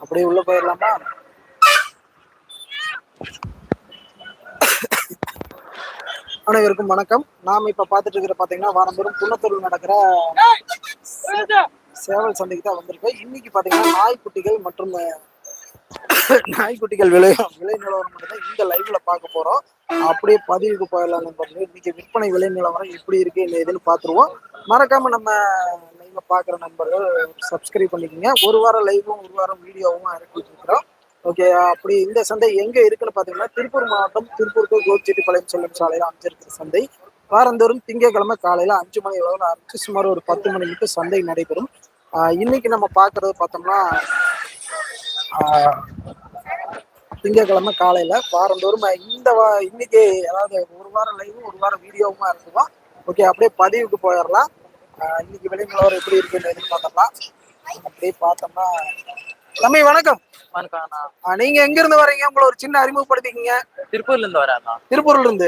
அப்படியே உள்ள போயிடலாமா? அனைவருக்கும் வணக்கம். நாம இப்ப பாத்துட்டு இருக்கிற பாத்தீங்கன்னா வாரந்தோறும் குன்னத்தூர்ல நடக்கிற சேவல் சந்தைக்கு தான் வந்திருக்கோம். இன்னைக்கு பாத்தீங்கன்னா நாய்க்குட்டிகள் மற்றும் நாய்க்குட்டிகள் விலை நிலவரம் மட்டும்தான் இந்த லைவ்ல பார்க்க போறோம். அப்படியே பதிவுக்கு போயிடலாம் நண்பர்கள். இன்னைக்கு விற்பனை விலை நிலவரம் எப்படி இருக்கு என்ன ஏதுன்னு பாத்துருவோம். மறக்காம நம்ம லைவ்ல பாக்குற நண்பர்கள் சப்ஸ்கிரைப் பண்ணிக்கோங்க. ஒரு வாரம் லைவும் ஒரு வாரம் வீடியோவும் இறக்கிட்டு இருக்கிறோம். ஓகே, அப்படி இந்த சந்தை எங்க இருக்குன்னு பாத்தீங்கன்னா திருப்பூர் மாவட்டம் திருப்பூர் டு கோபிச்செட்டிப்பாளையம் செல்லும் சாலையில அமைஞ்சிருக்கிற சந்தை. வாரந்தோறும் திங்கட்கிழமை காலையில 5 மணி அளவில் ஆரம்பிச்சு சுமார் ஒரு 10 மணி மட்டும் சந்தை நடைபெறும். இன்னைக்கு நம்ம பாக்குறது பார்த்தோம்னா திங்கட்கிழமை காலையில வாரந்தோறும் இன்னைக்கு அதாவது ஒரு வாரம் லைவும் ஒரு வாரம் வீடியோவுமா இருக்குவோம். ஓகே, அப்படியே பதிவுக்கு போயிடலாம். இன்னைக்கு விலை நிலவரம் எப்படி இருக்குன்னு எதிர்பார்த்தலாம். அப்படியே பார்த்தோம்னா தம்பி வணக்கம். நீங்க எங்க இருந்து வரீங்க? உங்களை ஒரு சின்ன அறிமுகப்படுத்திக்கீங்க. திருப்பூர்ல இருந்து வரேன். திருப்பூர்ல இருந்து.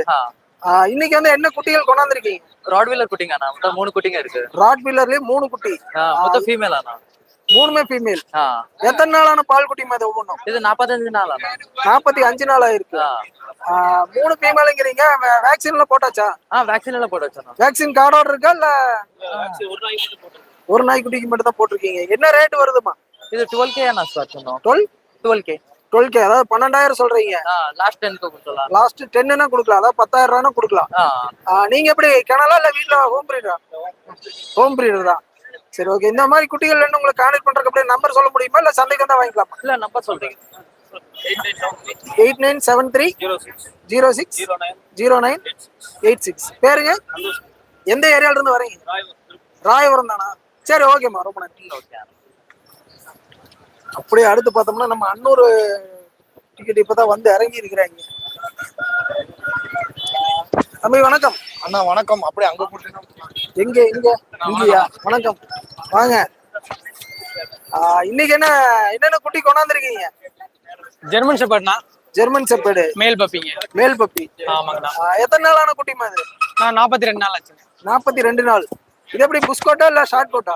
இன்னைக்கு வந்து என்ன குட்டிகள் கொண்டாந்துருக்கீங்க? ராட்வீலர் குட்டிங்க அண்ணா. மொத்தம் 3 குட்டிங்க இருக்கு. ராட்வீலர்லயே 3 குட்டி. மொத்தம் ஃபீமேல் அண்ணா. 3மே ஃபீமேல். எத்தனை நாளான பால் குட்டி மாதிரி ஒவ்வொன்றும்? இது 45 நாள் அண்ணா. 45 நாள் ஆயிருக்கு. 3 ஃபீமேலுங்கிறீங்க. வேக்சின் எல்லாம் போட்டாச்சா? வேக்சின் எல்லாம் போட்டாச்சா? வேக்சின் கார்டோட இருக்கா இல்ல ஒரு நாய்க்குட்டிக்கு மட்டும் தான் போட்டிருக்கீங்க? என்ன ரேட் வருதுமா? இது 12K அண்ணா ஸ்டார்ட் பண்ணோம். 12K அதாவது 12,000 சொல்றீங்க. லாஸ்ட் 10 கொடுக்கலாம். லாஸ்ட் 10னா கொடுக்கலாம். அதாவது 10,000 கொடுக்கலாம். நீங்க எப்படி கனலா இல்ல வீட்ல ஹோம் பிரீடரா? ஹோம் பிரீடர் தான். சரி, ஓகே. இந்த மாதிரி குட்டிகள் வேணும் உங்களுக்கு கான்டாக்ட் பண்றதுக்கு அப்படியே நம்பர் சொல்ல முடியுமா இல்ல சந்தைக்கு வந்தா வாங்கிக்கலாமா? இல்ல நம்பர் சொல்றீங்க. 8973060986. பேருங்க? எந்த ஏரியால இருந்து வரீங்க? ராயபுரம் தானா? சரி, ஓகேம்மா, ரொம்ப நன்றி. அப்படியே அடுத்து பார்த்தோம்னா நம்ம அன்னூர் டிக்கெட் இப்பதான் வந்து இறங்கி இருக்கிறாங்க. தம்பி வணக்கம். அண்ணா வணக்கம். அப்படியே அங்க எங்க இங்கயா? வணக்கம், வாங்க. இன்னைக்கு என்னென்ன குட்டி கொண்டாந்துருக்கீங்க? ஜெர்மன் ஷெப்பர்ட்னா. ஜெர்மன் ஷெப்பர்டு மேல் பப்பிங்க. Male puppy. ஆமாங்கண்ணா. எத்தனை நாளான குட்டிமா இது? நான் 42 நாள் ஆச்சுங்க. 42 நாள். இது எப்படி புஷ்கோட்டா இல்ல ஷார்ட் கோட்டா?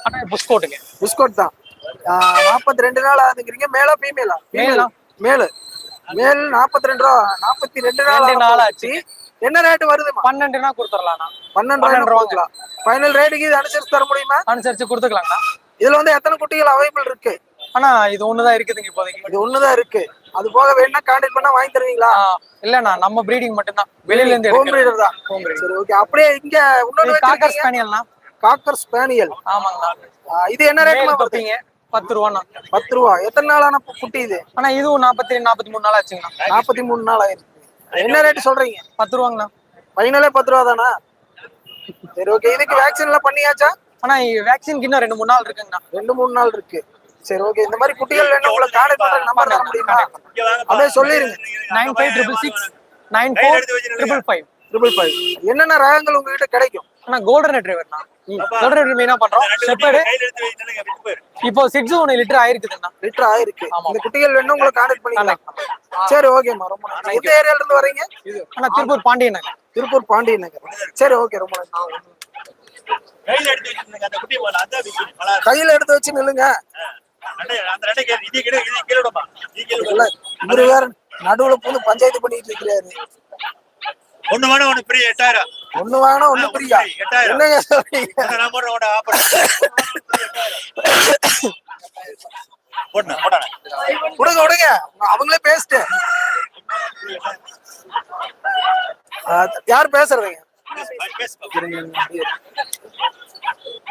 அண்ணா புஷ்கோட்டுங்க. புஷ்கோட் தான். 42 நாள் ஆகுதுங்கிறீங்க. மேலா ஃபீமேலா? மேல் 42 நாள் ஆச்சு. என்ன ரேட் வருது? 12 கொடுத்துடலாம்ண்ணா. 12 கொடுக்கலாம். ஃபைனல் ரேட்டுக்கு இது அனுசரிச்சு தர முடியுமா? அனுசரிச்சு கொடுத்துக்கலாங்கண்ணா. இதுல வந்து எத்தனை குட்டிகள் அவைலபிள் இருக்கு? ஆனா இது ஒண்ணுதான் இருக்குதுங்க இப்போதைக்கு. இது ஒண்ணுதான் இருக்கு. அது போக வேணா கான்டாக்ட் பண்ணா வாங்கி தருவீங்களா? இல்லண்ணா, நம்ம பிரீடிங் மட்டும் தான். வெளியில இருந்து ஹோம் பிரீடர் தான். சரி, ஓகே. அப்படியே இங்க இன்னொரு காக்கர் ஸ்பானியல்னா. Cocker spaniel. ஆமாங்கண்ணா. இது என்ன ரேட்மா வருதுங்க? 10 ரூபாண்ணா. 10 ரூபா. எத்தனை நாளான குட்டி இது? ஆனா இதுவும் 43 நாள் ஆச்சுங்கண்ணா. 43 நாள் ஆயிருக்கு. என்ன ரேட் சொல்றீங்க? 10 ரூபாங்கண்ணா. ஃபைனலே 10 ரூபா தானா? சரி, ஓகே. இதுக்கு வேக்சின் எல்லாம் பண்ணியாச்சா? ஆனா வேக்சினுக்கு இன்னும் 2-3 நாள் இருக்குங்கண்ணா. 2-3 நாள் இருக்கு. சரி, ஓகே. இந்த மாதிரி குட்டிகள் வேணும் உங்களுக்கு கான்டாக்ட் பண்ற நம்பர் தர முடியுமா? அப்படியே சொல்லிருங்க. 9566 945555. என்னென்ன ரகங்கள் உங்ககிட்ட கிடைக்கும்? ஆனா கோல்டன் ரெட்ரைவர்னா. கோல்டன் ரெட்ரைவர் மெயினா பண்றோம். ஷெப்பர்ட் இப்போ 6 லிட்டர் ஆயிருக்குதுண்ணா. லிட்டர் ஆயிருக்கு. இந்த குட்டிகள் வேணும் உங்களுக்கு கான்டாக்ட் பண்ணிக்கலாம். சரி, ஓகேம்மா, ரொம்ப நன்றி. எந்த ஏரியால இருந்து வரீங்க? ஆனா திருப்பூர் பாண்டியன் நகர். திருப்பூர் பாண்டியன் நகர். சரி, ஓகே, ரொம்ப நன்றி. கையில எடுத்து வச்சு நில்லுங்க. இவரு வேற நடுவுல போது பஞ்சாயத்து பண்ணிட்டு இருக்கிறாரு. ஒண்ணு வேணும் ஒண்ணு ஃப்ரீ 8000. ஒண்ணு வேணும் ஒண்ணு ஃப்ரீயா? என்னங்க சொல்றீங்க? விடுங்க, அவங்களே பேசிட்டு. யார் பேசுறதுங்க?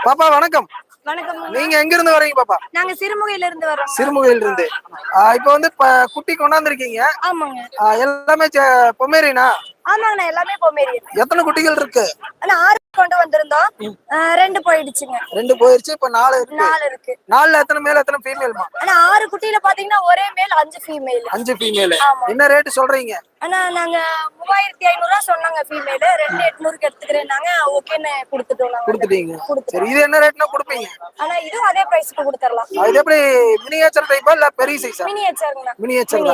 பாப்பா வணக்கம். வணக்கம். நீங்க எங்க இருந்து வரீங்க பாப்பா? நாங்க சிறுமுகையில இருந்து வரோம். சிறுமுகையில இருந்து. இப்போ வந்து குட்டி கொண்டாந்துருக்கீங்க. ஆமாங்க. எல்லாமே பொமேரியனா? ஆமாங்கண்ணா, எல்லாமே பொமேரியன். எத்தனை குட்டிகள் இருக்கு? ஆனா 6 கொண்டு வந்திருந்தோம். 2 போயிடுச்சுங்க. 2 போயிருச்சு. இப்ப 4 இருக்கு. 4 இருக்கு. 4ல எத்தனை மேல் எத்தனை ஃபீமேல்மா? ஆனா 6 குட்டியில பாத்தீங்கன்னா ஒரே மேல் 5 ஃபீமேல். 5 ஃபீமேல். என்ன ரேட் சொல்றீங்க? ஆனா நாங்க 3500 சொன்னாங்க ஃபீமேல். 2800க்கு எடுத்துக்கிறேன்னாங்க. ஓகேன்னு கொடுத்துட்டீங்க. சரி, இது என்ன ரேட்னா கொடுப்பீங்க? ஆனா இதுவும் அதே பிரைஸ்க்கு கொடுத்துறலாம். இது எப்படி மினியேச்சர் டைப்பா இல்ல பெரிய சைஸா? மினியேச்சர்ங்கண்ணா. மினியேச்சர்.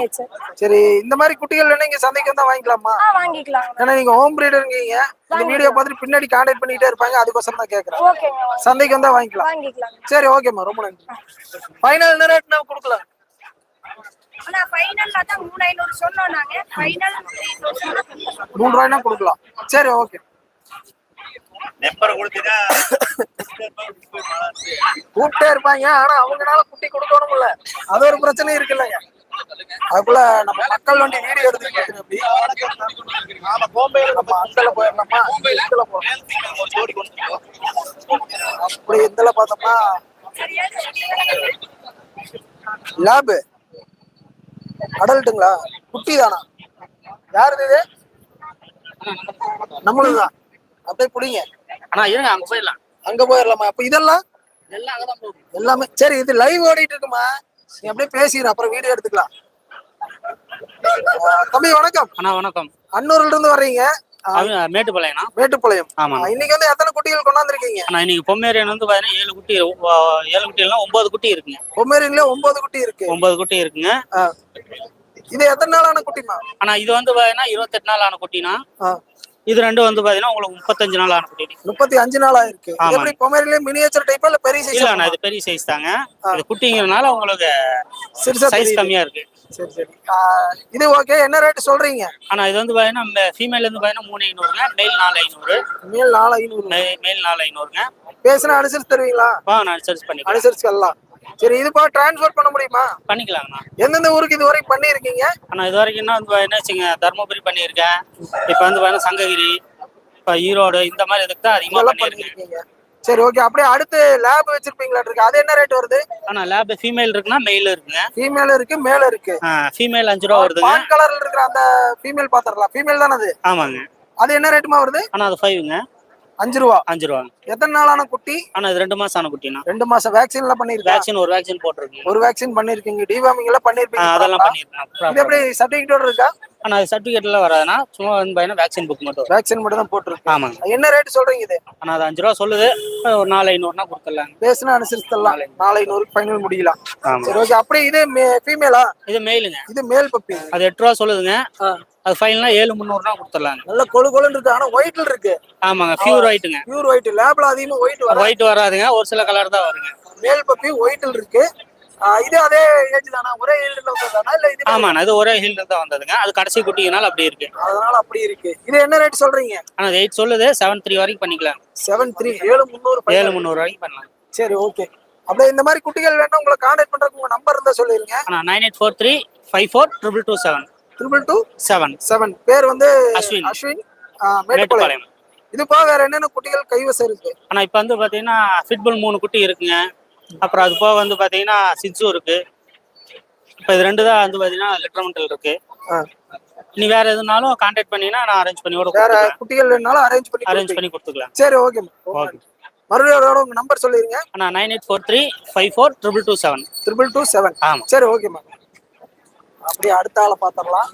சரி, இந்த மாதிரி குட்டிகள் வேணா இங்க சந்தைக்கு வந்தா வாங்கிக்கலாமா? வாங்கிக்கலாம். வாங்கிக்கலாம் ஏன்னா நீங்க ஹோம் பிரீடருங்கீங்க, இந்த வீடியோ பார்த்துட்டு பின்னாடி கான்டாக்ட் பண்ணிட்டே இருப்பாங்க, அதுக்கோசரம் தான் கேட்கறேன். ஓகேங்க சந்தைக்கு வந்தா வாங்கிக்கலாம். வாங்கிக்கலாம் சரி ஓகேம்மா, ரொம்ப நன்றி. ஃபைனல் என்ன ரேட் நான் கொடுக்கலாம்? ஆனா ஃபைனல்ல தான் 3500 சொன்னோம் நாங்க. ஃபைனல் 3 ரூபாய்னா கொடுக்கலாம். சரி ஓகே. நம்பர் கொடுத்தீங்கன்னா கூப்பிட்டே இருப்பாங்க, ஆனா அவங்கனால குட்டி கொடுக்கணும்ல, அது ஒரு பிரச்சனை இருக்குல்லங்க. அதுக்குள்ள நம்ம மக்கள் வண்டி வீடியோ எடுத்துக்கிட்டு அப்படி நம்ம அந்தல போயிடலாமா? இதுல போறோம். அப்படி இதுல பார்த்தோம்னா லேபு அடல்ட்டுங்களா? குட்டி தானா? யாருது இது? நம்மளுதுதான். அப்படியே புடிங்க. அண்ணா இருங்க அங்க போயிடலாம். அங்க போயிடலாமா? அப்ப இதெல்லாம் எல்லாம் அங்கதான் போகுது. எல்லாமே சரி. இது லைவ் ஓடிட்டு இருக்குமா? நீ அப்படியே பேசிடுற, அப்புறம் வீடியோ எடுத்துக்கலாம். தம்பி வணக்கம். அண்ணா வணக்கம். அன்னூர்ல இருந்து வர்றீங்க? மேட்டுப்பாளையம்ண்ணா. மேட்டுப்பாளையம். ஆமா. இன்னைக்கு வந்து எத்தனை குட்டிகள் கொண்டாந்துருக்கீங்க? அண்ணா இன்னைக்கு பொம்மேரியன் வந்து பாத்தீங்கன்னா 7 குட்டி 7 குட்டி எல்லாம் 9 குட்டி இருக்குங்க. பொம்மேரியன்ல 9 குட்டி இருக்கு. 9 குட்டி இருக்குங்க. இது எத்தனை நாளான குட்டிமா? ஆனா இது வந்து பாத்தீங்கன்னா 28 நாள் ஆன குட்டினா, இது ரெண்டு வந்து பாத்தீங்கன்னா உங்களுக்கு 35 நாள் ஆன குட்டி. 35 நாளா இருக்கு. எப்படி பொம்மேரியன்ல மினியேச்சர் டைப்பா இல்ல பெரிய சைஸ்? இல்ல இது பெரிய சைஸ் தாங்க. இது குட்டிங்கிறனால உங்களுக்கு சைஸ் கம்மியா இருக்கு. சரி சரி. இது ஓகே. என்ன ரேட் சொல்றீங்க? ஆனா இது வந்து பாத்தீங்கன்னா ஃபீமேல் வந்து பாத்தீங்கன்னா 3500ங்க, மேல் 4500. மேல் 4500. மேல் 4500ங்க. பேசினா அனுசரிச்சு தருவீங்களா? நான் அனுசரிச்சு பண்ணிக்கலாம். அனுசரிச்சுக்கலாம். சரி, இது பா டிரான்ஸ்ஃபர் பண்ண முடியுமா? பண்ணிக்கலாங்கண்ணா. எந்தெந்த ஊருக்கு இது வரைக்கும் பண்ணிருக்கீங்க? ஆனா இது வரைக்கும் என்ன வந்து என்ன வச்சுங்க, தர்மபுரி பண்ணியிருக்கேன். இப்ப வந்து பாத்தீங்கன்னா சங்ககிரி, இப்ப ஈரோடு, இந்த மாதிரி இதுக்கு தான் அதிகமா பண்ணிருக்கீங்க. சரி ஓகே. அப்படியே அடுத்து லேப் வச்சிருப்பீங்களா இருக்கு? அது என்ன ரேட் வருது? ஆனா லேப் ஃபீமேல் இருக்குன்னா மேல் இருக்குங்க. ஃபீமேல் இருக்கு, மேல் இருக்கு. ஃபீமேல் 5 ரூபா வருதுங்க. பால் கலர்ல இருக்கிற அந்த ஃபீமேல் பாத்துறலாம். ஃபீமேல் தானே அது? ஆமாங்க. அது என்ன ரேட்டுமா வருது? ஆனா அது 5ங்க. 5 ரூபா. 5 ரூபா. எத்தனை நாளான குட்டி? ஆனா இது 2 மாசம் ஆன குட்டினா. 2 மாசம். வேக்சின் எல்லாம் பண்ணிருக்கீங்க? வேக்சின் ஒரு வேக்சின் போட்டுருக்கீங்க. ஒரு வேக்சின் பண்ணிருக்கீங்க. டிவார்மிங் எல்லாம் பண்ணிருப்பீங்க? அதெல்லாம் பண்ணிருக்கேன். இது எப்படி சர்டிபிகேட்டோட இருக்கா? ஆனா அது சர்டிபிகேட் எல்லாம் வராதுன்னா சும்மா வந்து பாத்தீங்கன்னா வேக்சின் புக் மட்டும். வேக்சின் மட்டும் தான் போட்டுருக்கு. ஆமாங்க. என்ன ரேட் சொல்றீங்க இது? ஆனா அது 5 ரூபா சொல்லுது. ஒரு 4500னா கொடுத்துடலாம். பேசினா அனுசரிச்சு தரலாம். 4500 ஃபைனல் முடியலாம். ஆமா. சரி ஓகே. அப்படியே இது ஃபீமேலா? இது மேலுங்க. இது மேல் பப்பி. அது 8 ரூபா சொல்லுதுங்க. அது ஃபைனல்னா 7300னா கொடுத்துடலாங்க. நல்ல கொழு கொழுன்னு இருக்கு. ஆனா ஒயிட்ல இருக்கு. ஆமாங்க. பியூர் ஒயிட்டுங்க. Pure white. லேப்ல அதிகமா ஒயிட் வராது. ஒயிட் வராதுங்க. ஒரு சில கலர் தான் வருங்க. மேல் பப்பி ஒயிட்ல இருக்கு. இது அதே ஏஜ் தானா? ஒரே ஏஜ்ல வந்ததானா இல்ல இது? ஆமாண்ணா இது ஒரே ஹீல்ல தான் வந்ததுங்க. அது கடைசி குட்டினால அப்படி இருக்கு. அதனால அப்படி இருக்கு. இது என்ன ரேட் சொல்றீங்க? ஆனா 8 சொல்லுது. 73 வரைக்கும் பண்ணிக்கலாம். 73 7300 7300 வரைக்கும் பண்ணலாம். சரி ஓகே. அப்படியே இந்த மாதிரி குட்டிகள் வேணும் உங்களை கான்டாக்ட் பண்றதுக்கு உங்க நம்பர் இருந்தா சொல்லிருங்க. ஆனா 9843542227 22277. பேர் வந்து அஸ்வின். மேட்டுப்பாளையம். இது போக வேற என்னென்ன குட்டிகள் கைவசம் இருக்கு? ஆனா இப்ப வந்து பாத்தீங்கன்னா ஃபிட்புல் 3 குட்டி இருக்குங்க. அப்புறம் அது போக வந்து பாத்தீங்கன்னா சிட்சு இருக்கு. இப்ப இது 2 தான் வந்து பாத்தீங்கன்னா லிட்டர்மெண்டல் இருக்கு. நீ வேற எதுனாலும் கான்டாக்ட் பண்ணீங்கன்னா நான் அரேஞ்ச் பண்ணி வேற குட்டிகள் வேணாலும் அரேஞ்ச் பண்ணி கொடுத்துக்கலாம். சரி ஓகே. ஓகே. மறுபடியும் உங்க நம்பர் சொல்லிருங்க. ஆனா 9843542227 22277. ஆமா. சரி ஓகே மேம். அப்படியே அடுத்த ஆளை பாத்திரலாம்.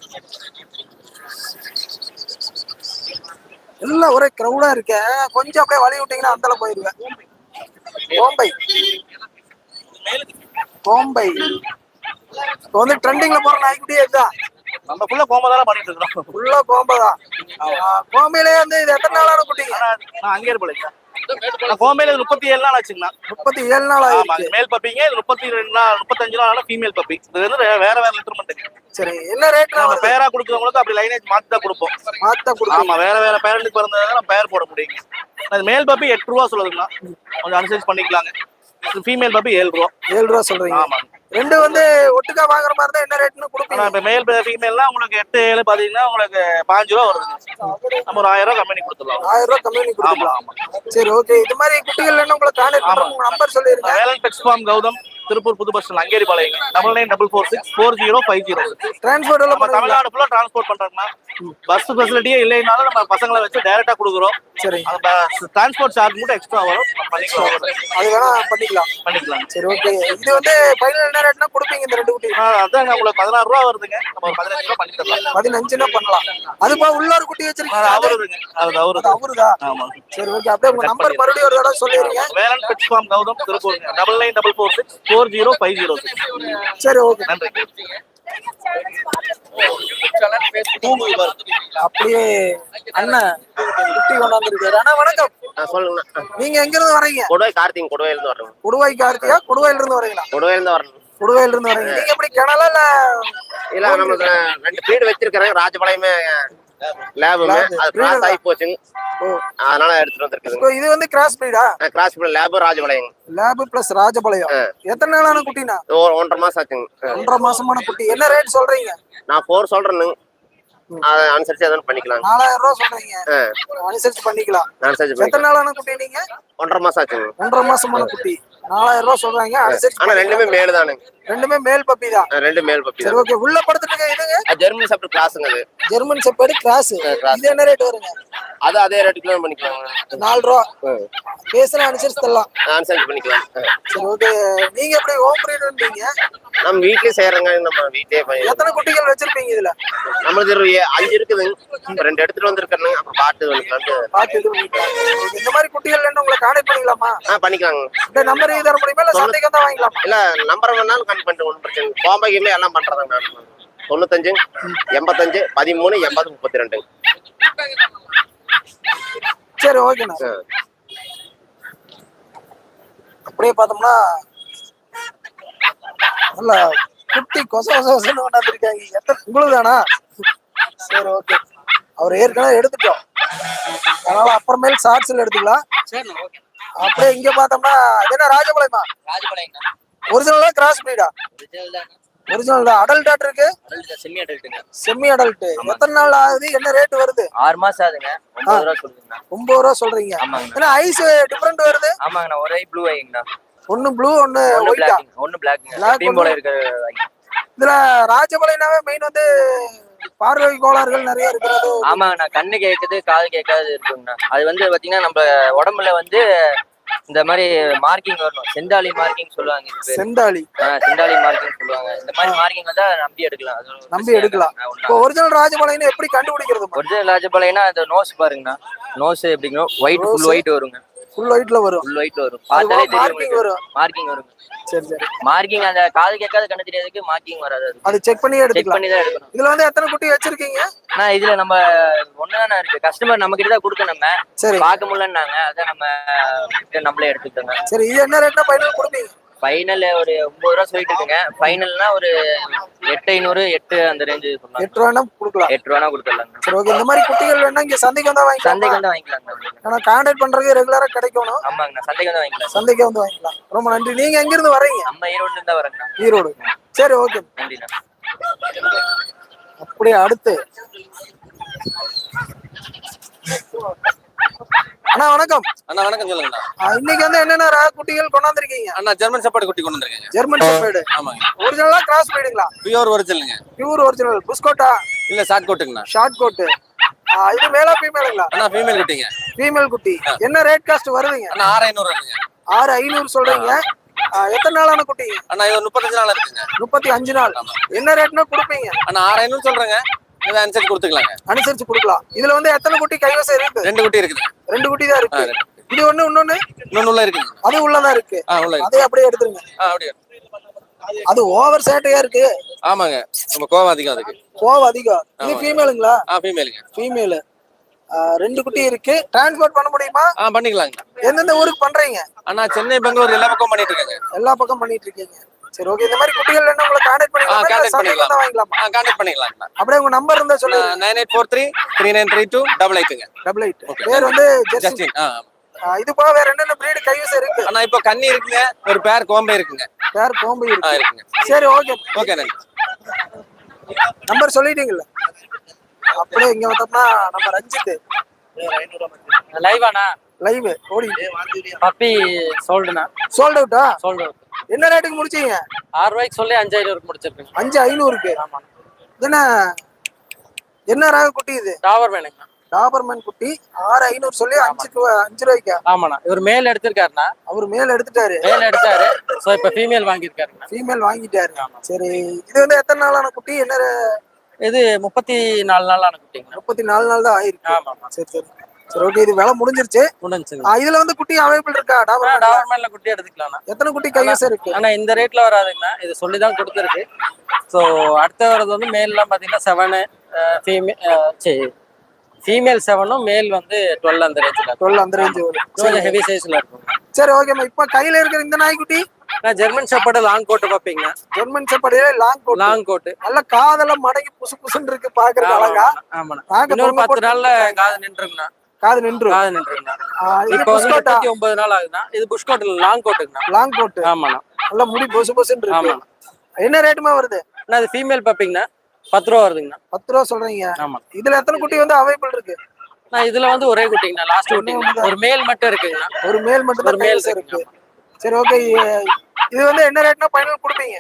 எல்லாம் ஒரே கிரௌடா இருக்க. கொஞ்சம் அப்படியே வழி விட்டீங்கன்னா அந்தல போயிருவேன். கோம்பை இப்போ வந்து ட்ரெண்டிங்ல போற நாய்க்குட்டியே இதுதான். நம்ம ஃபுல்லா கோம்பை தான் பண்ணிட்டு இருக்கோம். ஃபுல்லா கோம்பை தான். கோம்பையிலே வந்து இது எத்தனை நாளான குட்டிங்க? நான் அங்கே இருப்பேன். கோம்பையில 37 நாள் ஆச்சுங்கண்ணா. 37 நாள் ஆயிடுச்சு. மேல் பப்பிங்க. இது 32 நாள் 35 நாள் ஃபீமேல் பப்பி. இது வந்து வேற லிட்டர்மெண்ட். சரி என்ன ரேட்? நம்ம பேரா கொடுக்குறவங்களுக்கு அப்படி லைனேஜ் மாத்தி தான் கொடுப்போம். ஆமா வேற பேரண்ட்டுக்கு பிறந்ததுனால நம்ம பேர் போட முடியுங்க. அது மேல் பப்பி 8 ரூபா சொல்லுதுங்கண்ணா. கொஞ்சம் அனுசரிச்சு பண்ணிக்கலாங்க. ஃபீமேல் பப்பி 7 ரூபா. 7 ரூபா சொல்றீங்க? ஆமா. ரெண்டு வந்து ஒட்டுக்கா வாங்குற மாதிரி தான் என்ன ரேட்னு கொடுப்பீங்க? இப்ப மேல் ஃபீமேல்னா உங்களுக்கு 8 7 பாத்தீங்கன்னா உங்களுக்கு 5 ரூபா வருதுங்க. நம்ம ஒரு 1000 ரூபா கம்மி கொடுத்துடலாம். 1000 ரூபா கம்மி கொடுத்துடலாம். சரி ஓகே. இது மாதிரி குட்டிகள் வேணும் உங்களுக்கு கான்டாக்ட் பண்ணுங்க. உங்க நம்பர் சொல்லிருங்க. வேலன் பெட்ஸ் ஃபார்ம் கௌதம், திருப்பூர் புது பஸ் ஸ்டாண்ட், அங்கேரி பாளையம். 9944640506. டிரான்ஸ்போர்ட் எல்லாம் தமிழ்நாடு ஃபுல்லா டிரான்ஸ்போர்ட் பண்றாங்கண்ணா. பஸ் ஃபெசிலிட்டியே இல்லைனாலும் நம்ம பசங்களை வச்சு டைரக்டா கொடுக்குறோம். சரி. அந்த டிரான்ஸ்போர்ட் சார்ஜ் மட்டும் எக்ஸ்ட்ரா வரும். பண்ணிக்கலாம். அது வேணா பண்ணிக்கலாம். சரி ஓகே. இது வந்து ஃபைனல் என்ன ரேட்னா கொடுப்பீங்க இந்த ரெண்டு குட்டி? அதான் உங்களுக்கு 16 ரூபா வருதுங்க. நம்ம ஒரு 15 ரூபா பண்ணி தரலாம். 15னா பண்ணலாம். அதுபா உள்ள ஒரு குட்டி வச்சிருக்கீங்க. அவருதுங்க. அது அவருதா? ஆமா. சரி ஓகே. அப்படியே உங்க நம்பர் மறுபடியும் ஒரு தடவை சொல்லிருங்க. Velan pets farm Gautham, Tiruppur 9944640506. சரி ஓகே. நன்றி. அப்படியே அண்ணன் குட்டி கொண்டாந்துருக்காரு. அண்ணா வணக்கம். சொல்லுங்கண்ணா. நீங்க எங்க இருந்து வர்றீங்க? கொடுவாய் கார்த்திக், கொடுவாயில இருந்து வர்றேன். கொடுவாய் கார்த்திகா? கொடுவாயில இருந்து வரீங்களா? கொடுவாயில இருந்து வரணும். கொடுவாயில இருந்து வரீங்க. நீங்க எப்படி கிணலா இல்ல? இல்ல நம்மளுக்கு 2 வீடு வச்சிருக்கிறேன். ராஜபாளையமே லேபுமே அது கிராஸ் ஆகி போச்சுங்க. அதனால எடுத்துட்டு வந்திருக்குதுங்க. இது வந்து கிராஸ் பிரீடா? Cross breed lab Rajapalayam. Lab plus Rajapalayam. எத்தனை நாளான குட்டினா? 1.5 மாசம் ஆச்சுங்க. 1.5 மாசமான குட்டி. என்ன ரேட் சொல்றீங்க? நான் 4 சொல்றேனுங்க. அதை அனுசரிச்சு எதாவது பண்ணிக்கலாம். 4000 ரூபாய் சொல்றீங்க. அனுசரிச்சு பண்ணிக்கலாம். எத்தனை நாளான குட்டி நீங்க? 1.5 மாசம் ஆச்சுங்க. 1.5 மாசமான குட்டி. 4000 ரூபாய் சொல்றாங்க. அனுசரிச்சு. ஆனா ரெண்டுமே மேல் தானுங்க. ரெண்டுமே மேல் பப்பி தான். 2 மேல் பப்பி சரி தான். ஓகே. உள்ள படுத்துட்டு இதுங்க ஜெர்மன் ஷெப்பர்ட் கிராஸ்ங்க. அது ஜெர்மன் ஷெப்பர்ட் கிராஸ். இது என்ன ரேட் வருங்க? அது அதே ரேட்டுக்கு பண்ணிக்கலாம். 4 ரூபாய். பேசுற அனுசரிச்சு தரலாம். அனுசரிச்சு பண்ணிக்கலாம். சரி ஓகே. நீங்க எப்படி ஹோம் பிரீடுன்றீங்க? நம்ம வீட்லயே செய்யறங்க. நம்ம வீட்லயே எத்தனை குட்டிகள் வச்சிருப்பீங்க இதுல? நம்மளுக்கு 5 இருக்குதுங்க. 2 எடுத்துட்டு வந்திருக்கேன். அப்புறம் பாத்து பாத்து இது பண்ணிக்கலாம். இந்த மாதிரி குட்டிகள் என்ன உங்களை கான்டாக்ட் பண்ணிக்கலாமா? பண்ணிக்கலாங்க. இந்த நம்பர் தர முடியுமா இல்ல சந்தைக்கு தான் வாங்கிக்கலாமா? இல்ல நம்பர் வேணாலும் கம்மி பண்ணிட்டு ஒன்றும் பிரச்சனை இல்லை. கோம்பைக்குமே எல்லாம் பண்றதாங்க. 95 85 13 80 32. சரி ஓகேண்ணா. அப்படியே பார்த்தோம்னா நல்ல குட்டி கொச கொசன்னு கொண்டாந்துருக்காங்க. எத்தனை உங்களுக்கு தானா? சரி ஓகே. அவர் ஏற்கனவே எடுத்துட்டோம். அதனால அப்புறமேல் ஷார்ட்ஸ்ல எடுத்துக்கலாம். அப்படியே இங்க பார்த்தோம்னா என்ன ராஜபாளையமா? ஒரிஜினலா கிராஸ் பிரீடா? ஒரிஜினல் தான். அடல்ட் டாட் இருக்கு? செமி அடல்ட்டுங்க. Semi adult. எத்தனை நாள் ஆகுது? என்ன ரேட் வருது? 6 மாசம் ஆகுதுங்க. 9 ரூபா சொல்றீங்க. 9 ரூபா சொல்றீங்க. ஆமாங்க. ஏன்னா ஐஸ் டிஃபரெண்ட் வருது. ஆமாங்கண்ணா. ஒரே ப்ளூ ஐங்கண்ணா. ஒன்னு ப்ளூ ஒன்னு ஒயிட்டா? ஒன்னு பிளாக்ங்க. டீம் போல இருக்கிற இதுல ராஜபாளையனாவே மெயின் வந்து பார்வை கோளாறுகள் நிறைய இருக்கிறது. ஆமாங்கண்ணா. கண்ணு கேட்குது, காது கேட்காது இருக்குங்கண்ணா. அது வந்து பாத்தீங்கன்னா நம்ம உடம்புல வந்து இந்த மாதிரி மார்க்கிங் வரணும். செந்தாளி மார்க்கிங் சொல்லுவாங்க. செந்தாளி. செந்தாளி மார்க்கிங் சொல்லுவாங்க. இந்த மாதிரி மார்க்கிங் வந்தா நம்பி எடுக்கலாம். நம்பி எடுக்கலாம். இப்போ ஒரிஜினல் ராஜபாளையம் எப்படி கண்டுபிடிக்கிறது? ஒரிஜினல் ராஜபாளையம்னா அந்த நோஸ் பாருங்கண்ணா. நோஸ் எப்படிங்க ஒயிட், ஃபுல் ஒயிட் வருங்க. ஃபுல் ஒயிட்ல வரும். ஃபுல் ஒயிட் வரும். பார்த்தாலே மார்க்கிங் வரும். மார்க்கிங் வரும். சரி சரி. மார்க்கிங் அந்த காது கேட்காத கண்ணு தெரியாதுக்கு மார்க்கிங் வராது. அது செக் பண்ணி செக் எடுத்துக்கலாம். பண்ணி தான் எடுக்கணும். இதுல வந்து எத்தனை குட்டி வச்சிருக்கீங்க? நான் இதுல நம்ம ஒண்ணுதானே இருக்கு. கஸ்டமர் நம்ம கிட்ட தான் கொடுக்க நம்ம சரி பார்க்க முடியலன்னாங்க. அதான் நம்மளே எடுத்துக்கிட்டோங்க. சரி. இது என்ன ரேட்னா ஃபைனல் கொடுப்பீங்க? ஃபைனல் ஒரு 9 ரூபா சொல்லிட்டு இருக்குங்க. ஃபைனல்னா ஒரு 8500 8 அந்த ரேஞ்சு சொன்னாங்க. 8 ரூபானா கொடுக்கலாம். 8 ரூபானா கொடுத்துடலாங்க. சரி ஓகே. இந்த மாதிரி குட்டிகள் வேணா இங்க சந்தைக்கு வந்தா வாங்கிக்கலாம். சந்தைக்கு வந்து வாங்கிக்கலாங்க. ஆனா கான்டாக்ட் பண்றதுக்கு ரெகுலரா கிடைக்கணும். ஆமாங்கண்ணா. சந்தைக்கு வந்து வாங்கிக்கலாம். சந்தைக்கு வந்து வாங்கிக்கலாம். ரொம்ப நன்றி. நீங்க எங்க இருந்து வர்றீங்க? நம்ம ஈரோட்ல இருந்தா வரேங்கண்ணா. ஈரோடு. சரி ஓகே. நன்றிண்ணா. அப்படியே அடுத்து அண்ணா வணக்கம். அண்ணா வணக்கம் சொல்லுங்கண்ணா. இன்னைக்கு வந்து என்னென்ன ரக குட்டிகள் கொண்டாந்துருக்கீங்க? அண்ணா ஜெர்மன் ஷெப்பர்ட் குட்டி கொண்டு வந்திருக்கேங்க. German shepherd. ஆமாங்க. ஒரிஜினலா கிராஸ் பிரீடுங்களா? பியூர் ஒரிஜினலுங்க. Pure original. புஸ்கோட்டா இல்ல ஷார்ட் கோட்டுங்கண்ணா. Short code. இது மேலா ஃபீமேலுங்களா? அண்ணா ஃபீமேல் குட்டிங்க. ஃபீமேல் குட்டி. என்ன ரேட் காஸ்ட் வருதுங்க? அண்ணா 6500 வருதுங்க. 6500 சொல்றீங்க. எத்தனை நாளான குட்டி? அண்ணா இது 35 நாள் இருக்குங்க. 35 நாள். என்ன ரேட்னா கொடுப்பீங்க? அண்ணா 6500 சொல்றேங்க. இதை அனுசரிச்சு கொடுத்துக்கலாங்க. அனுசரிச்சு கொடுக்கலாம். இதுல வந்து எத்தனை குட்டி கைவசம் இருக்கு? 2 குட்டி இருக்குது. 2 குட்டி தான் இருக்கு. இது ஒண்ணு இன்னொன்னு இன்னொன்னு உள்ள இருக்குங்க. அது உள்ளதா இருக்கு. உள்ள இருக்கு. அதே அப்படியே எடுத்துருங்க. அப்படியே. அது ஓவர் சேட்டையா இருக்கு. ஆமாங்க. நம்ம கோவம் அதிகம் அதுக்கு. கோவம் அதிகம். இது ஃபீமேலுங்களா? ஃபீமேலுங்க. ஃபீமேல். 2 குட்டி இருக்கு. டிரான்ஸ்போர்ட் பண்ண முடியுமா? பண்ணிக்கலாங்க. எந்தெந்த ஊருக்கு பண்றீங்க? அண்ணா சென்னை, பெங்களூர் எல்லா பக்கம் பண்ணிட்டு இருக்காங்க. எல்லா பக்கம் பண்ணிட்டு இருக்கீங்க. சரி ஓகே. இந்த மாதிரி குட்டிகள் என்ன உங்களை கான்டாக்ட் பண்ணிக்கலாம். வாங்கிக்கலாமா? கான்டாக்ட் பண்ணிக்கலாம். அப்படியே உங்க நம்பர் இருந்தா சொல்லுங்க. 9843 3932 88ங்க. 88. பேர் வந்து ஜஸ்டின். இது போக வேற என்னென்ன பிரீடு கைவசம் இருக்கு? அண்ணா இப்போ கன்னி இருக்குங்க. ஒரு பேர் கோம்பை இருக்குங்க. பேர் கோம்பை இருக்குங்க. சரி ஓகே. ஓகே நன்றி. நம்பர் சொல்லிட்டீங்கல்ல. அப்படியே இங்க வந்தோம்னா நம்ம ரஞ்சித். லைவாண்ணா? லைவ் ஓடி. பப்பி சோல்டுண்ணா. சோல்ட் அவுட்டா? Sold out. என்ன ரேட்டுக்கு முடிச்சீங்க? 6 ரூபாய்க்கு சொல்லி 5500 முடிச்சிருக்கேன். 5500க்கு. ஆமா. என்ன ரக குட்டி இது? டாபர்மேனுங்க. டாபர்மேன் குட்டி. 6500 சொல்லி 5 ரூபாய்க்கு. ஆமாண்ணா. இவர் மேல் எடுத்திருக்காருண்ணா. அவர் மேல் எடுத்துட்டாரு. மேல் எடுத்தாரு. சோ இப்ப ஃபீமேல் வாங்கியிருக்காருண்ணா. ஃபீமேல் வாங்கிட்டாரு. சரி. இது வந்து எத்தனை நாளான குட்டி? என்ன இது 34 நாளான குட்டிங்க. 34 நாள் தான் ஆயிருக்கு. ஆமாமா. சரி சரி. சரி ஓகே, இது விலை முடிஞ்சிருச்சு. முடிஞ்சுங்க. இதுல வந்து குட்டி அவைலபிள் இருக்கா? டாபர் டாபர்மேன்ல குட்டி எடுத்துக்கலாம். எத்தனை குட்டி கைவசம் இருக்கு? ஆனா இந்த ரேட்ல வராதுங்கண்ணா, இது சொல்லி தான் கொடுத்துருக்கு. ஸோ அடுத்த வரது வந்து மேல்லாம் பார்த்தீங்கன்னா 7 ஃபீமேல் 7 மேல் வந்து 12 அந்த ரேஞ்சில். 12 அந்த ரேஞ்ச் வரும். கொஞ்சம் ஹெவி சைஸ்ல இருக்கும். சரி ஓகேம்மா, இப்போ கையில இருக்கிற இந்த நாய்க்குட்டி ஜெர்மன் ஷெப்பர்டு லாங் கோட் பார்ப்பீங்க. ஜெர்மன் ஷெப்பர்டு லாங் கோட் நல்ல காதெல்லாம் மடங்கி புசு புசுன்னு இருக்கு, பாக்குறது அழகா. ஆமாண்ணா, இன்னொரு 10 நாள்ல காது நின்றுங்கண்ணா. காது நின்றுங்கண்ணா. இப்போ வந்து 39 நாள் ஆகுதுண்ணா. இது புஷ் கோட் லாங் கோட்டுங்கண்ணா. Long coat. ஆமாண்ணா, நல்ல முடி பொசு பொசுன்னு இருக்கு. ஆமாண்ணா. என்ன ரேட்டுமா வருது? இது ஃபீமேல் பார்ப்பீங்கண்ணா 10 ரூபா வருதுங்கண்ணா. 10 ரூபா சொல்றீங்க? ஆமா. இதுல எத்தனை குட்டி வந்து அவைலபிள் இருக்கு? இதுல வந்து ஒரே குட்டிங்கண்ணா, லாஸ்ட் குட்டிங்கண்ணா. ஒரு மேல் மட்டும் இருக்குங்கண்ணா. ஒரு மேல் மட்டும் தான் மேல் இருக்கு. சரி ஓகே, இது வந்து என்ன ரேட்னா ஃபைனல் கொடுப்பீங்க?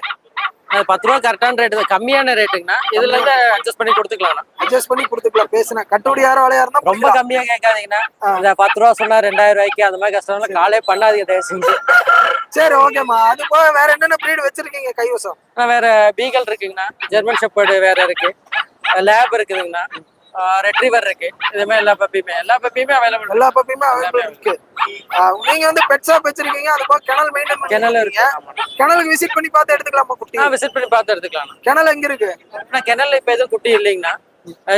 10 ரூபா கரெக்டான ரேட் தான், கம்மியான ரேட்டுங்கண்ணா. இதுல இருந்து அட்ஜஸ்ட் பண்ணி கொடுத்துக்கலாம். அட்ஜஸ்ட் பண்ணி கொடுத்துக்கலாம். பேசுனா கட்டுப்படி யாரோ வளையா இருந்தா ரொம்ப கம்மியா கேட்காதீங்கண்ணா. இந்த 10 ரூபா சொன்னா 2000 ரூபாய்க்கு அந்த மாதிரி கஷ்டம் காலே பண்ணாதீங்க தயவு செஞ்சு. சரி ஓகேம்மா, அது போக வேற என்னென்ன பிரீடு வச்சிருக்கீங்க கைவசம்? வேற பீகல் இருக்குங்கண்ணா, ஜெர்மன் ஷெப்பர்டு வேற இருக்கு, லேப் இருக்குதுங்கண்ணா, ரெட்ரீவர் இருக்கு. இது மாதிரி எல்லா பப்பியுமே அவைலபிள். எல்லா பப்பியுமே அவைலபிள் இருக்கு. நீங்க வந்து பெட் ஷாப் வச்சிருக்கீங்க, அது போக கிணல் மெயின்டைன் பண்ணி கிணல் இருக்கு. கிணலுக்கு விசிட் பண்ணி பார்த்து எடுத்துக்கலாமா குட்டி? விசிட் பண்ணி பார்த்து எடுத்துக்கலாம். கிணல் எங்க இருக்கு? கிணல்ல இப்ப எதுவும் குட்டி இல்லைங்கண்ணா.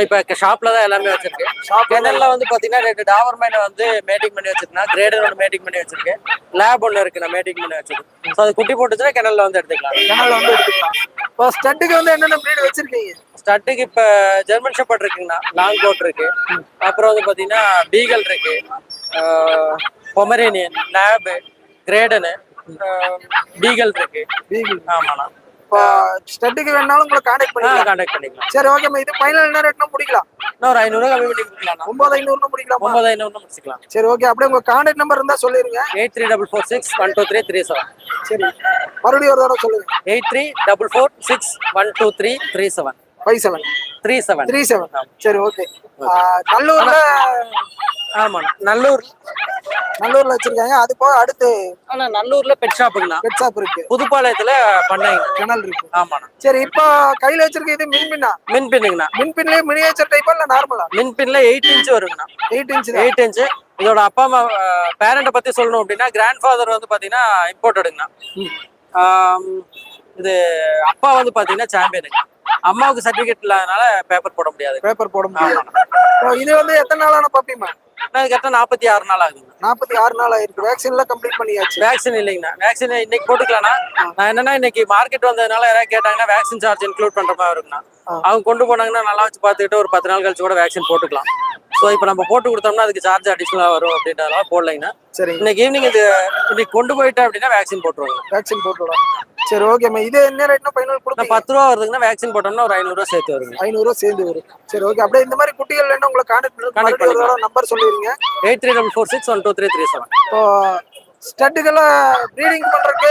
இப்ப ஷாப்ல தான் எல்லாமே வச்சிருக்கு. கிணல்ல வந்து பாத்தீங்கன்னா 2 டாபர்மேன் வந்து மேட்டிங் பண்ணி வச்சிருக்கேன், கிரேடர் ஒன்று மேட்டிங் பண்ணி வச்சிருக்கேன், லேப் ஒன்று இருக்கு நான் மேட்டிங் பண்ணி வச்சிருக்கேன். ஸோ அது குட்டி போட்டுச்சுன்னா கிணல்ல வந்து எடுத்துக்கலாம். கிணல்ல வந்து எடுத்துக்கலாம். இப்போ ஸ்டட்டுக்கு வந்து என்னென்ன பிரீடு வச்சிருக்கீங்க? ஸ்டட்டுக்கு இப்ப ஜெர்மன் ஷெப்பர்ட் இருக்குங்கண்ணா, லாங் கோட் இருக்கு. அப்புறம் வந்து பாத்தீங்கன்னா பீகல் இருக்கு, பொமரேனியன், லேப், கிரேடனு, பீகல் இருக்கு. பீகல். ஆமாண்ணா. இப்போ ஸ்டட்டுக்கு வேணாலும் உங்களை கான்டாக்ட் பண்ணிக்கலாம். சரி ஓகேம்மா, இது ஃபைனல் என்ன ரேட்னா முடிக்கலாம்? ஒரு 500 கம்மி பண்ணி கொடுக்கலாம். 9500 முடிக்கலாம். 9500 முடிச்சுக்கலாம். சரி ஓகே, அப்படியே உங்க கான்டாக்ட் நம்பர் இருந்தா சொல்லிருங்க. 8344612337. சரி, மறுபடியும் ஒரு தடவை சொல்லுங்க. 8344612337. 37. சரி ஓகே. நல்லூர்ல ஆமாண்ணா, நல்லூர்ல வச்சிருக்காங்க. அது போக அடுத்து நல்லூர்ல பெட் ஷாப்புங்கண்ணா. பெட் ஷாப் இருக்கு. புதுப்பாளையத்துல பண்ணைங்க, கிணல் இருக்கு. ஆமாண்ணா. சரி, இப்போ கையில வச்சிருக்க இது மின்பின்னுங்கண்ணா. மின்பின்லயே மினியேச்சர் டைப்பா இல்ல நார்மலா? மின்பின்ல 8 இன்ச் வருங்கண்ணா. 8 இன்ச். இதோட அப்பா அம்மா பேரண்ட பத்தி சொல்லணும் அப்படின்னா, கிராண்ட் ஃபாதர் வந்து பாத்தீங்கன்னா இம்போர்ட்டடுங்கண்ணா. இது அப்பா வந்து பாத்தீங்கன்னா சாம்பியனுங்க. அம்மாவுக்கு சர்டிபிகேட் இல்லாதனால பேப்பர் போட முடியாது. இது வந்து எத்தனை நாளான பப்பிமா? கரெக்டா 46 நாள் ஆகுது. 46 நாள் ஆயிருக்கு. வேக்சின் எல்லாம் கம்ப்ளீட் பண்ணியாச்சு? வேக்சின் இல்லைங்கண்ணா, வேக்சின் இன்னைக்கு போட்டுக்கலாம்னா. நான் என்னன்னா இன்னைக்கு மார்க்கெட் வந்ததுனால யாராவது கேட்டாங்கன்னா வேக்சின் சார்ஜ் இன்க்ளூட் பண்ற மாதிரி இருக்குண்ணா. அவங்க கொண்டு போனாங்கன்னா நல்லா வச்சு பார்த்துக்கிட்டு ஒரு 10 நாள் கழிச்சு கூட வேக்சின் போட்டுக்கலாம். ஸோ இப்போ நம்ம போட்டு கொடுத்தோம்னா அதுக்கு சார்ஜ் அடிஷனலாக வரும் அப்படின்றதுனால போடலைங்கண்ணா. சரி, இன்னைக்கு ஈவினிங் இன்னைக்கு கொண்டு போயிட்டேன் அப்படின்னா வேக்சின் போட்டுருவாங்க. வேக்சின் போட்டுவிடும். சரி ஓகேம்மா, இது என்ன ரேட்னா ஃபைனல் கொடுப்பீங்க? 10 ரூபா வருதுங்கன்னா வேக்சின் போட்டோம்னா ஒரு 500 ரூபா சேர்த்து வருங்க. 500 ரூபா சேர்ந்து வரும். சரி ஓகே, அப்படியே இந்த மாதிரி குட்டிகள் வேணும் உங்களை கான்டாக்ட் பண்ணுங்க. நம்பர் சொல்லிடுங்க. 8344612337. இப்போ ஸ்டட்டுக்கெல்லாம் ப்ரீடிங் பண்றதுக்கு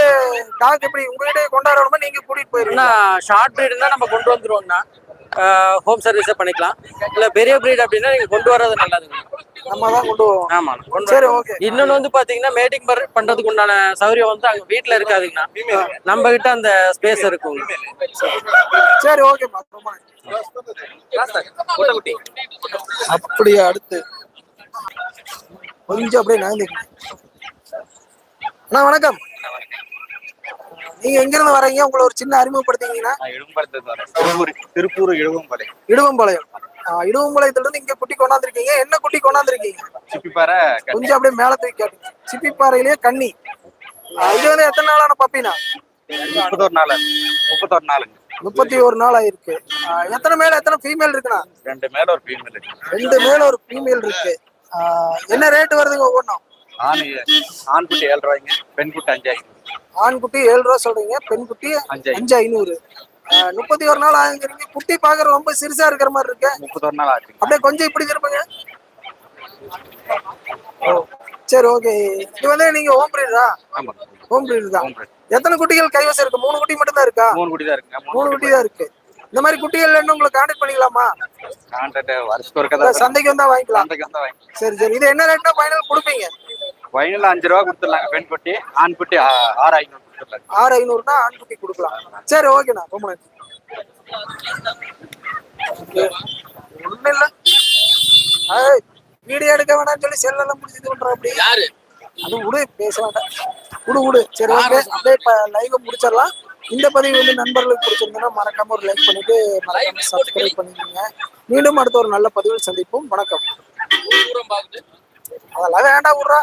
டாக் எப்படி உங்ககிட்ட கொண்டாடணுமா நீங்க கூட்டிட்டு போயிருக்கீங்க? ஷார்ட் ப்ரீடுன்னா நம்ம கொண்டு வந்துருவோம்னா ஹோம் சர்வீஸே பண்ணிக்கலாம். இல்ல பெரிய பிரீட் அப்படின்னா நீங்க கொண்டு வர்றது நல்லதுங்க. நம்ம தான் கொண்டு வருவோம். ஆமா. சரி ஓகே. இன்னொன்னு வந்து பாத்தீங்கன்னா மேட்டிங் பண்றதுக்கு உண்டான சௌகரியம் வந்து அங்க வீட்டுல இருக்காதுங்கண்ணா. நம்ம கிட்ட அந்த ஸ்பேஸ் இருக்கும். சரி ஓகேம்மா. அப்படியே அடுத்து கொஞ்சம் அப்படியே நகர்ந்துக்கணும். அண்ணா வணக்கம். நீங்க எங்க இருந்து வரீங்க? உங்களை ஒரு சின்ன அறிமுகப்படுத்தீங்கன்னா? திருப்பூர் இடுவம்பாளையம். இடுவம்பாளையத்துல இருந்து இங்க குட்டி கொண்டாந்துருக்கீங்க. என்ன குட்டி கொண்டாந்துருக்கீங்க? சிப்பிப்பாறை. கொஞ்சம் அப்படியே மேல தூக்கி காட்டுங்க. சிப்பிப்பாறையிலேயே கன்னி. இது வந்து எத்தனை நாளான பப்பினா? 31 நாள். 31 நாள் ஆயிருக்கு. எத்தனை மேல எத்தனை ஃபீமேல் இருக்குண்ணா? 2 மேல ஒரு ஃபீமேல் இருக்கு. 2 மேல ஒரு ஃபீமேல் இருக்கு. என்ன ரேட் வருதுங்க ஒவ்வொன்றும்? ஆண் குட்டி 7 ரூபாய்ங்க, பெண் குட்டி 5. ஆண் குட்டி 7 ரூபா சொல்றீங்க, பெண் குட்டி 5,500. 31 நாள் ஆகுங்கிறீங்க. குட்டி பாக்குற ரொம்ப சிறுசா இருக்கிற மாதிரி இருக்கு. 31 நாள் ஆச்சு. அப்படியே கொஞ்சம் இப்படி திரும்புங்க. சரி ஓகே. இது வந்து நீங்க ஹோம் பிரீடா? ஆமா, ஹோம் பிரீடு தான். எத்தனை குட்டிகள் கைவசம் இருக்கு? 3 குட்டி மட்டும் தான் இருக்கா? 3 குட்டி தான் இருக்குங்க. 3 குட்டி தான் இருக்கு. இந்த மாதிரி குட்டிகள் என்ன உங்களுக்கு கான்டாக்ட் பண்ணிக்கலாமா? கான்டாக்ட் வருஷத்துக்கு ஒருக்கா தான். சந்தைக்கு வந்தா வாங்கிக்கலாம். சந்தைக்கு வந்தா வாங்கிக்கலாம். சரி சரி. இது என்ன ரேட்னா ஃபைனல் கொடுப்பீங்க? ஃபைனல் 5 ரூபா கொடுத்துடலாங்க பெண் குட்டி. ஆண் குட்டி 6,500 கொடுத்துடலாம். 6,500னா ஆண் குட்டி கொடுக்கலாம். சரி ஓகேண்ணா, ரொம்ப நன்றி. ஒன்றும் இல்லை. வீடியோ எடுக்க வேணாம்னு சொல்லி செல்லெல்லாம் முடிச்சு இது பண்றோம் அப்படி அது விடு பேச வேண்டாம் விடு சரி ஓகே அப்படியே லைவ் முடிச்சிடலாம். இந்த பதிவு வந்து நண்பர்களுக்கு பிடிச்சிருந்தா மறக்காம ஒரு லைக் பண்ணிட்டு மறக்காம சப்ஸ்கிரைப் பண்ணிக்கோங்க. மீண்டும் அடுத்த ஒரு நல்ல பதிவில் சந்திப்போம். வணக்கம். அதெல்லாம் வேண்டாம் விட்றா.